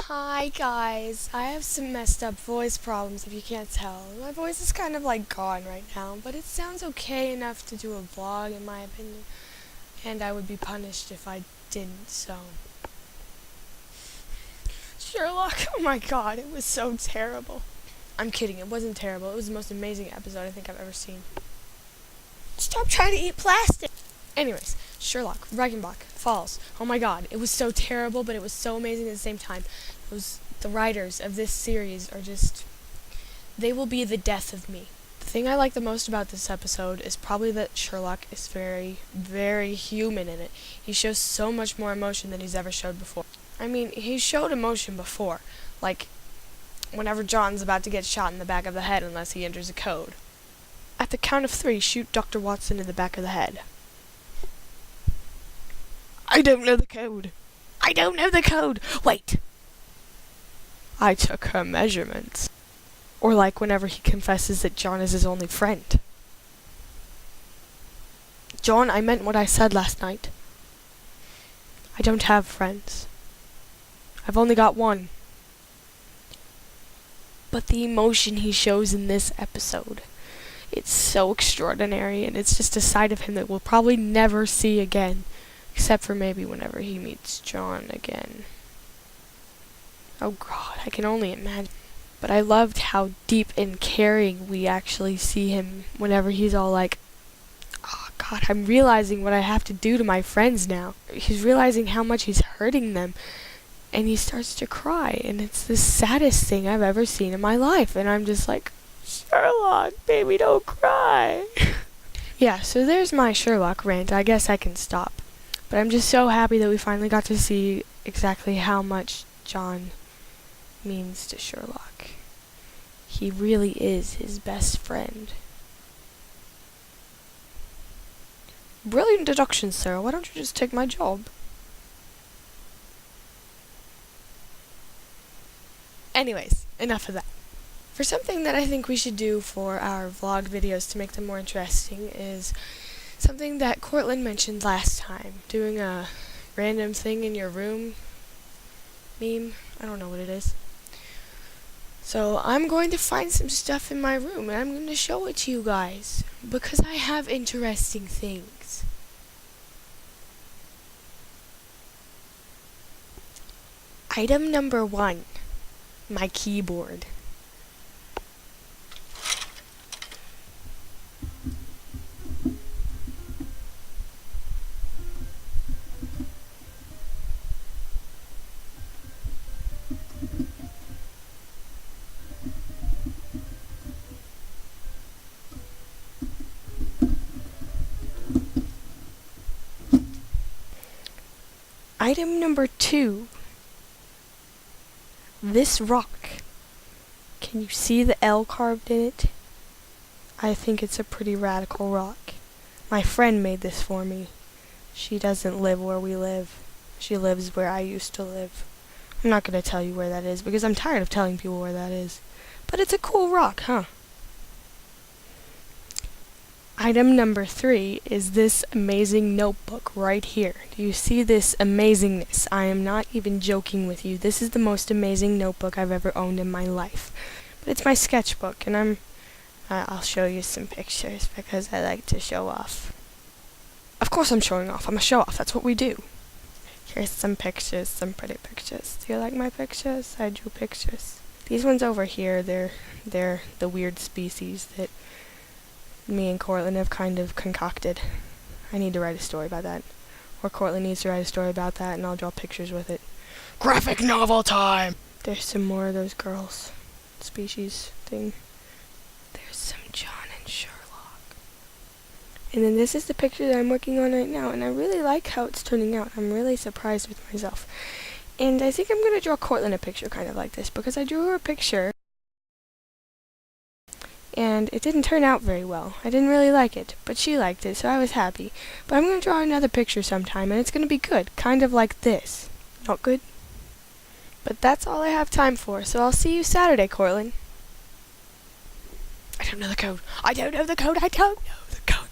Hi guys, I have some messed up voice problems if you can't tell. My voice is kind of like gone right now, but it sounds okay enough to do a vlog in my opinion, and I would be punished if I didn't, so. Sherlock, oh my god, it was so terrible. I'm kidding, it wasn't terrible, it was the most amazing episode I think I've ever seen. Stop trying to eat plastic! Anyways, Sherlock, Reichenbach, Falls. Oh my god, it was so terrible, but it was so amazing at the same time. The writers of this series are just, they will be the death of me. The thing I like the most about this episode is probably that Sherlock is very, very human in it. He shows so much more emotion than he's ever showed before. I mean, he showed emotion before, like whenever John's about to get shot in the back of the head unless he enters a code. At the count of 3, shoot Dr. Watson in the back of the head. I don't know the code. I don't know the code. Wait. I took her measurements. Or like whenever he confesses that John is his only friend. John, I meant what I said last night. I don't have friends. I've only got one. But the emotion he shows in this episode, it's so extraordinary, and it's just a side of him that we'll probably never see again. Except for maybe whenever he meets John again. Oh god, I can only imagine. But I loved how deep and caring we actually see him whenever he's all like, oh god, I'm realizing what I have to do to my friends now. He's realizing how much he's hurting them. And he starts to cry, and it's the saddest thing I've ever seen in my life. And I'm just like, Sherlock, baby, don't cry. Yeah, so there's my Sherlock rant. I guess I can stop. But I'm just so happy that we finally got to see exactly how much John means to Sherlock. He really is his best friend. Brilliant deduction, sir. Why don't you just take my job? Anyways, enough of that. For something that I think we should do for our vlog videos to make them more interesting is something that Cortland mentioned last time, doing a random thing in your room meme. I don't know what it is. So I'm going to find some stuff in my room and I'm going to show it to you guys because I have interesting things. Item number 1, my keyboard. Item number 2, this rock. Can you see the L carved in it? I think it's a pretty radical rock. My friend made this for me. She doesn't live where we live. She lives where I used to live. I'm not going to tell you where that is because I'm tired of telling people where that is. But it's a cool rock, huh? Item number 3 is this amazing notebook right here. Do you see this amazingness? I am not even joking with you. This is the most amazing notebook I've ever owned in my life. But it's my sketchbook, and I'll show you some pictures because I like to show off. Of course I'm showing off. I'm a show-off. That's what we do. Here's some pictures, some pretty pictures. Do you like my pictures? I drew pictures. These ones over here, they're the weird species that me and Cortland have kind of concocted. I need to write a story about that. Or Cortland needs to write a story about that, and I'll draw pictures with it. Graphic novel time! There's some more of those girls. Species thing. There's some John and Sherlock. And then this is the picture that I'm working on right now, and I really like how it's turning out. I'm really surprised with myself. And I think I'm going to draw Cortland a picture kind of like this, because I drew her a picture and it didn't turn out very well. I didn't really like it, but she liked it, so I was happy. But I'm going to draw another picture sometime, and it's going to be good, kind of like this. Not good? But that's all I have time for, so I'll see you Saturday, Cortland. I don't know the code. I don't know the code. I don't know the code.